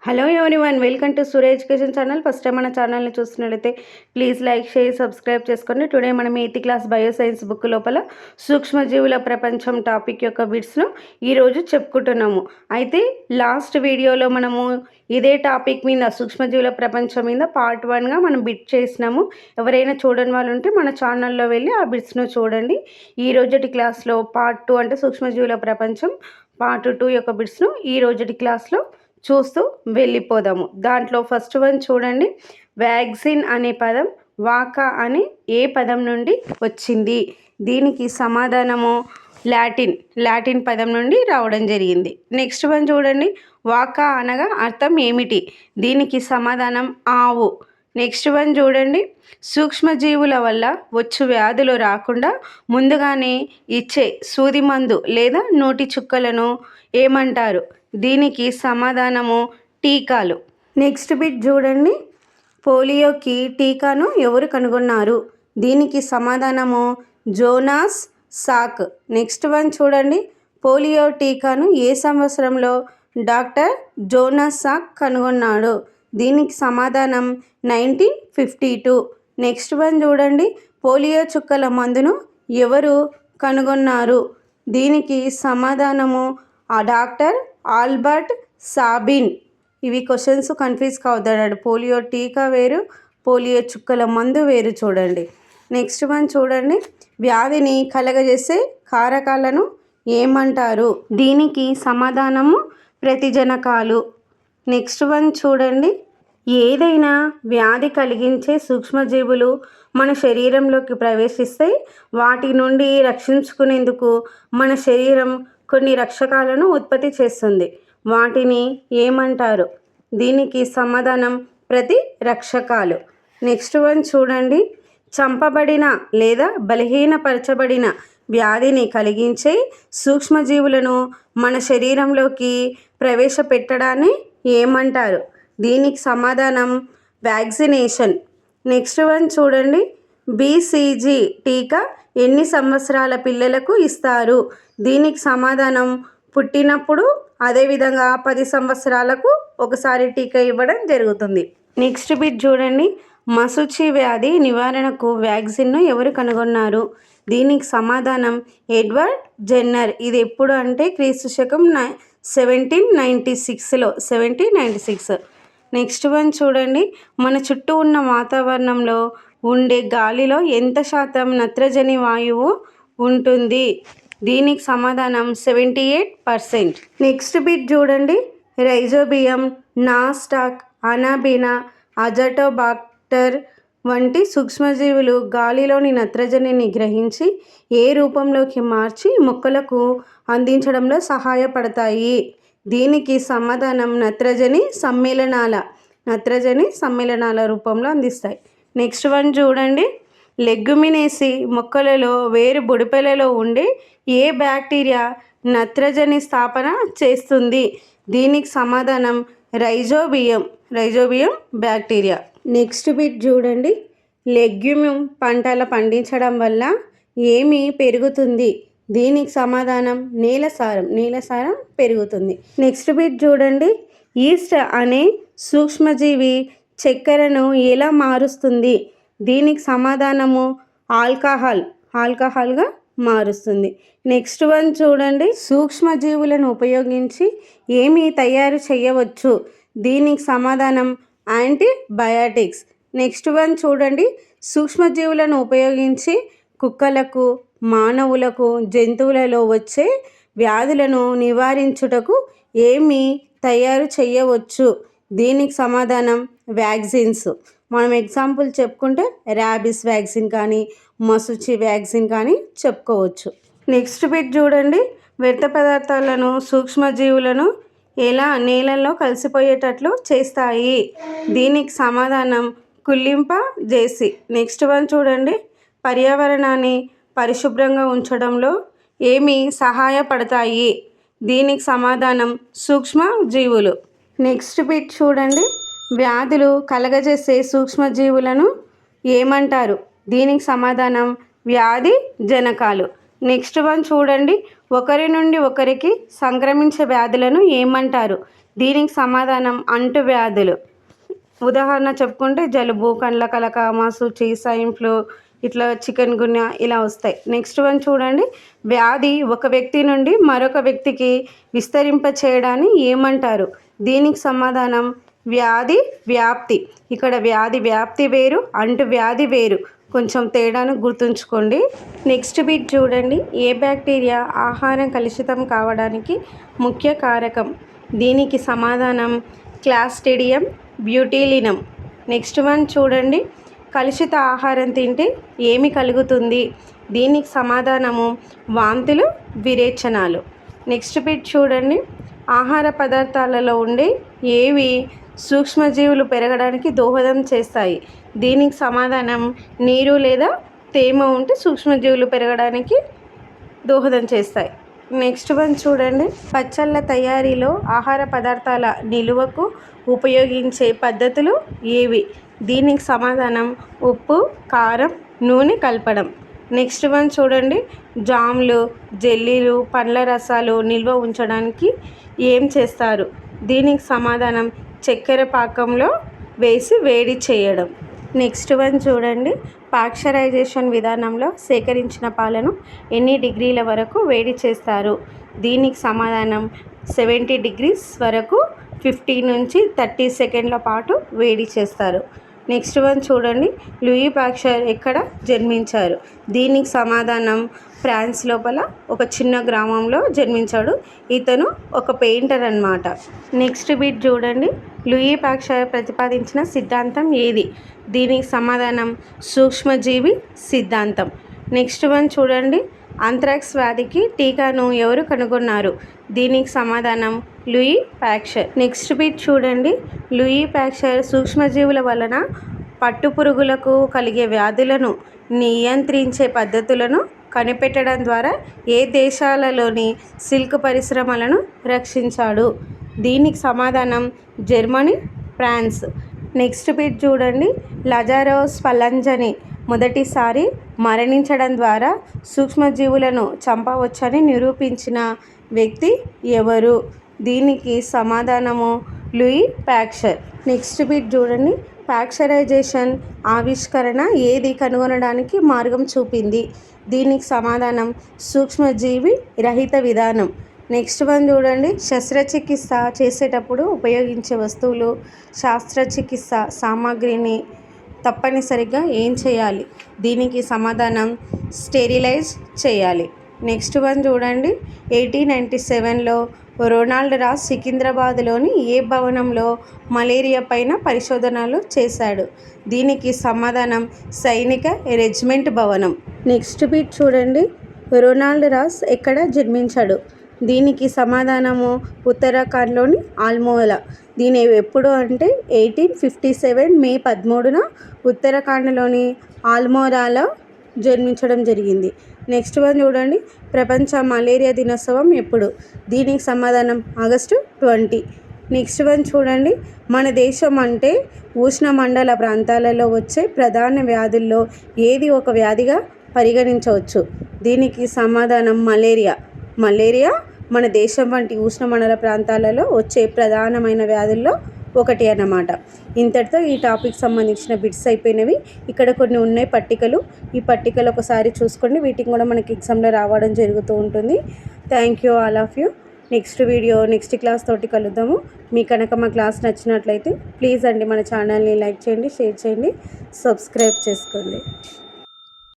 Hello everyone, welcome to Surya education channel. First time మన ఛానల్ని చూస్తున్నట్లయితే ప్లీజ్ లైక్, షేర్, సబ్స్క్రైబ్ చేసుకోండి. Today మనం 8th క్లాస్ బయోసైన్స్ బుక్ లోపల సూక్ష్మజీవుల ప్రపంచం టాపిక్ యొక్క బిట్స్ను ఈరోజు చెప్పుకుంటున్నాము. అయితే లాస్ట్ వీడియోలో మనము ఇదే టాపిక్ మీద సూక్ష్మజీవుల ప్రపంచం మీద పార్ట్ 1గా మనం బిట్ చేసినాము. ఎవరైనా చూడని వాళ్ళు ఉంటే మన ఛానల్లో వెళ్ళి ఆ బిట్స్ను చూడండి. ఈ రోజుటి క్లాస్లో పార్ట్ 2 అంటే సూక్ష్మజీవుల ప్రపంచం పార్ట్ 2 యొక్క బిట్స్ను ఈ రోజుటి క్లాస్లో చూస్తూ వెళ్ళిపోదాము. దాంట్లో ఫస్ట్ వన్ చూడండి. వ్యాక్సిన్ అనే పదం వాకా అనే ఏ పదం నుండి వచ్చింది? దీనికి సమాధానము లాటిన్ పదం నుండి రావడం జరిగింది. నెక్స్ట్ వన్ చూడండి. వాకా అనగా అర్థం ఏమిటి? దీనికి సమాధానం ఆవు. నెక్స్ట్ వన్ చూడండి. సూక్ష్మజీవుల వల్ల వచ్చు వ్యాధులు రాకుండా ముందుగానే ఇచ్చే సూది మందు లేదా నోటి చుక్కలను ఏమంటారు? దీనికి సమాధానము టీకాలు. నెక్స్ట్ బిట్ చూడండి. పోలియోకి టీకాను ఎవరు కనుగొన్నారు? దీనికి సమాధానము జోనాస్ సాక్. నెక్స్ట్ వన్ చూడండి. పోలియో టీకాను ఏ సంవత్సరంలో డాక్టర్ జోనాస్ సాక్ కనుగొన్నాడు? దీనికి సమాధానం 1952. నెక్స్ట్ వన్ చూడండి. పోలియో చుక్కల మందును ఎవరు కనుగొన్నారు? దీనికి సమాధానము డాక్టర్ ఆల్బర్ట్ సాబిన్. ఇవి క్వశ్చన్స్ కన్ఫ్యూజ్ కావద్దన్నాడు. పోలియో టీకా వేరు, పోలియో చుక్కల మందు వేరు చూడండి. నెక్స్ట్ వన్ చూడండి. వ్యాధిని కలగజేసే కారకాలను ఏమంటారు? దీనికి సమాధానము ప్రతిజనకాలు. నెక్స్ట్ వన్ చూడండి. ఏదైనా వ్యాధి కలిగించే సూక్ష్మజీవులు మన శరీరంలోకి ప్రవేశిస్తే వాటి నుండి రక్షించుకునేందుకు మన శరీరం కొన్ని రక్షకాలను ఉత్పత్తి చేస్తుంది. వాటిని ఏమంటారు? దీనికి సమాధానం ప్రతిరక్షకాలు. నెక్స్ట్ వన్ చూడండి. చంపబడిన లేదా బలహీనపరచబడిన వ్యాధిని కలిగించే సూక్ష్మజీవులను మన శరీరంలోకి ప్రవేశపెట్టడాన్ని ఏమంటారు? దీనికి సమాధానం వ్యాక్సినేషన్. నెక్స్ట్ వన్ చూడండి. బీసీజీ టీకా ఎన్ని సంవత్సరాల పిల్లలకు ఇస్తారు? దీనికి సమాధానం పుట్టినప్పుడు, అదేవిధంగా 10 సంవత్సరాలకు ఒకసారి టీకా ఇవ్వడం జరుగుతుంది. నెక్స్ట్ బిట్ చూడండి. మశూచి వ్యాధి నివారణకు వ్యాక్సిన్ను ఎవరు కనుగొన్నారు? దీనికి సమాధానం ఎడ్వర్డ్ జెన్నర్. ఇది ఎప్పుడు అంటే క్రీస్తుశకం 1796. నెక్స్ట్ వన్ చూడండి. మన చుట్టూ ఉన్న వాతావరణంలో ఉండే గాలిలో ఎంత శాతం నత్రజని వాయువు ఉంటుంది? దీనికి సమాధానం 78%. నెక్స్ట్ బిట్ చూడండి. రైజోబియం, నాస్టాక్, అనాబినా, అజటోబాక్టర్ వంటి సూక్ష్మజీవులు గాలిలోని నత్రజనిని గ్రహించి ఏ రూపంలోకి మార్చి మొక్కలకు అందించడంలో సహాయపడతాయి? దీనికి సమాధానం నత్రజని సమ్మేళనాల రూపంలో అందిస్తాయి. నెక్స్ట్ వన్ చూడండి. లెగ్యుమినేసి మొక్కలలో వేరు బుడిపెలలో ఉండే ఏ బ్యాక్టీరియా నత్రజని స్థాపన చేస్తుంది? దీనికి సమాధానం రైజోబియం బ్యాక్టీరియా. నెక్స్ట్ బిట్ చూడండి. లెగ్యూమ్ పంటల పండించడం వల్ల ఏమి పెరుగుతుంది? దీనికి సమాధానం నేల సారం పెరుగుతుంది. నెక్స్ట్ బిట్ చూడండి. ఈస్ట్ అనే సూక్ష్మజీవి చక్కెరను ఎలా మారుస్తుంది? దీనికి సమాధానము ఆల్కహాల్గా మారుస్తుంది. నెక్స్ట్ వన్ చూడండి. సూక్ష్మజీవులను ఉపయోగించి ఏమి తయారు చేయవచ్చు? దీనికి సమాధానం యాంటీబయాటిక్స్. నెక్స్ట్ వన్ చూడండి. సూక్ష్మజీవులను ఉపయోగించి కుక్కలకు, మానవులకు, జంతువులలో వచ్చే వ్యాధులను నివారించుటకు ఏమి తయారు చేయవచ్చు? దీనికి సమాధానం వ్యాక్సిన్స్. మనం ఎగ్జాంపుల్ చెప్పుకుంటే ర్యాబిస్ వ్యాక్సిన్ కానీ, మశూచి వ్యాక్సిన్ కానీ చెప్పుకోవచ్చు. నెక్స్ట్ బిట్ చూడండి. వ్యర్థ పదార్థాలను సూక్ష్మజీవులను ఎలా నేలల్లో కలిసిపోయేటట్లు చేస్తాయి? దీనికి సమాధానం కుళ్ళింపజేసి. నెక్స్ట్ వన్ చూడండి. పర్యావరణాన్ని పరిశుభ్రంగా ఉంచడంలో ఏమి సహాయపడతాయి? దీనికి సమాధానం సూక్ష్మజీవులు. నెక్స్ట్ బిట్ చూడండి. వ్యాధులు కలగజేసే సూక్ష్మజీవులను ఏమంటారు? దీనికి సమాధానం వ్యాధి జనకాలు. నెక్స్ట్ వన్ చూడండి. ఒకరి నుండి ఒకరికి సంక్రమించే వ్యాధులను ఏమంటారు? దీనికి సమాధానం అంటువ్యాధులు. ఉదాహరణ చెప్పుకుంటే జలుబు, కండ్ల కలక, మసూచి, స్వైన్ ఫ్లూ, ఇట్లా చికెన్ గున్యా ఇలా వస్తాయి. నెక్స్ట్ వన్ చూడండి, వ్యాధి ఒక వ్యక్తి నుండి మరొక వ్యక్తికి విస్తరింప చేయడాన్ని ఏమంటారు? దీనికి సమాధానం వ్యాధి వ్యాప్తి. ఇక్కడ వ్యాధి వ్యాప్తి వేరు, అంటువ్యాధి వేరు, కొంచెం తేడాను గుర్తుంచుకోండి. నెక్స్ట్ బిట్ చూడండి, ఏ బ్యాక్టీరియా ఆహారం కలుషితం కావడానికి ముఖ్య కారకం? దీనికి సమాధానం క్లాస్ట్రిడియం బ్యూటిలినం. నెక్స్ట్ వన్ చూడండి, కలుషిత ఆహారం తింటే ఏమి కలుగుతుంది? దీనికి సమాధానము వాంతులు, విరేచనాలు. నెక్స్ట్ బిట్ చూడండి, ఆహార పదార్థాలలో ఉండే ఏవి సూక్ష్మజీవులు పెరగడానికి దోహదం చేస్తాయి? దీనికి సమాధానం నీరు లేదా తేమ ఉంటే సూక్ష్మజీవులు పెరగడానికి దోహదం చేస్తాయి. నెక్స్ట్ వన్ చూడండి, పచ్చళ్ళ తయారీలో ఆహార పదార్థాల నిలువకు ఉపయోగించే పద్ధతులు ఏవి? దీనికి సమాధానం ఉప్పు, కారం, నూనె కలపడం. నెక్స్ట్ వన్ చూడండి, జామ్లు, జెల్లీలు, పండ్ల రసాలు నిల్వ ఉంచడానికి ఏం చేస్తారు? దీనికి సమాధానం చక్కెర పాకంలో వేసి వేడి చేయడం. నెక్స్ట్ వన్ చూడండి, పాశ్చరైజేషన్ విధానంలో సేకరించిన పాలను ఎన్ని డిగ్రీల వరకు వేడి చేస్తారు? దీనికి సమాధానం 70 degrees వరకు 15 నుంచి 30 సెకండ్ల పాటు వేడి చేస్తారు. నెక్స్ట్ వన్ చూడండి, లూయి పాశ్చర్ ఎక్కడ జన్మించారు? దీనికి సమాధానం ఫ్రాన్స్ లోపల ఒక చిన్న గ్రామంలో జన్మించాడు. ఇతను ఒక పెయింటర్ అన్నమాట. నెక్స్ట్ బిట్ చూడండి, లూయి పాశ్చర్ ప్రతిపాదించిన సిద్ధాంతం ఏది? దీనికి సమాధానం సూక్ష్మజీవి సిద్ధాంతం. నెక్స్ట్ వన్ చూడండి, ఆంథ్రాక్స్ వ్యాధికి టీకాను ఎవరు కనుగొన్నారు? దీనికి సమాధానం లూయి పాశ్చర్. నెక్స్ట్ బిట్ చూడండి, లూయి పాశ్చర్ సూక్ష్మజీవుల వలన పట్టుపురుగులకు కలిగే వ్యాధులను నియంత్రించే పద్ధతులను కనిపెట్టడం ద్వారా ఏ దేశాలలోని సిల్క్ పరిశ్రమలను రక్షించాడు? దీనికి సమాధానం జర్మనీ, ఫ్రాన్స్. నెక్స్ట్ బిట్ చూడండి, లజారో స్పల్లంజని మొదటిసారి మరణించడం ద్వారా సూక్ష్మజీవులను చంపవచ్చని నిరూపించిన వ్యక్తి ఎవరు? దీనికి సమాధానము లూయి పాశ్చర్. నెక్స్ట్ బిట్ చూడండి, పాశ్చరైజేషన్ ఆవిష్కరణ ఏది కనుగొనడానికి మార్గం చూపింది? దీనికి సమాధానం సూక్ష్మజీవి రహిత విధానం. నెక్స్ట్ వన్ చూడండి, శస్త్రచికిత్స చేసేటప్పుడు ఉపయోగించే వస్తువులు, శస్త్రచికిత్స సామాగ్రిని తప్పనిసరిగా ఏం చేయాలి? దీనికి సమాధానం స్టెరిలైజ్ చేయాలి. నెక్స్ట్ వన్ చూడండి, 1897లో రొనాల్డ్ రాస్ సికింద్రాబాద్లోని ఏ భవనంలో మలేరియా పైన పరిశోధనలు చేశాడు? దీనికి సమాధానం సైనిక రెజిమెంట్ భవనం. నెక్స్ట్ బిట్ చూడండి, రొనాల్డ్ రాస్ ఎక్కడ జన్మించాడు? దీనికి సమాధానము ఉత్తరాఖండ్లోని ఆల్మోరా. దీని ఎప్పుడు అంటే 1857 మే 13న ఉత్తరాఖండ్లోని ఆల్మోరాలో జన్మించడం జరిగింది. నెక్స్ట్ వన్ చూడండి, ప్రపంచ మలేరియా దినోత్సవం ఎప్పుడు? దీనికి సమాధానం ఆగస్టు 20. నెక్స్ట్ వన్ చూడండి, మన దేశం అంటే ఉష్ణమండల ప్రాంతాలలో వచ్చే ప్రధాన వ్యాధుల్లో ఏది ఒక వ్యాధిగా పరిగణించవచ్చు? దీనికి సమాధానం మలేరియా. మలేరియా మన దేశం వంటి ఉష్ణమండల ప్రాంతాలలో వచ్చే ప్రధానమైన వ్యాధుల్లో ఒకటి అన్నమాట. ఇంతటితో ఈ టాపిక్ సంబంధించిన బిట్స్ అయిపోయినవి. ఇక్కడ కొన్ని ఉన్నాయి పట్టికలు. ఈ పట్టికలు ఒకసారి చూసుకోండి. వీటికి కూడా మనకి ఎగ్జామ్లో రావడం జరుగుతూ ఉంటుంది. Thank you all of you. Next video next class తోటి కలుద్దాము. మీ కనుక మా క్లాస్ నచ్చినట్లయితే ప్లీజ్ అండి మన ఛానల్ని లైక్ చేయండి, షేర్ చేయండి, సబ్స్క్రైబ్ చేసుకోండి.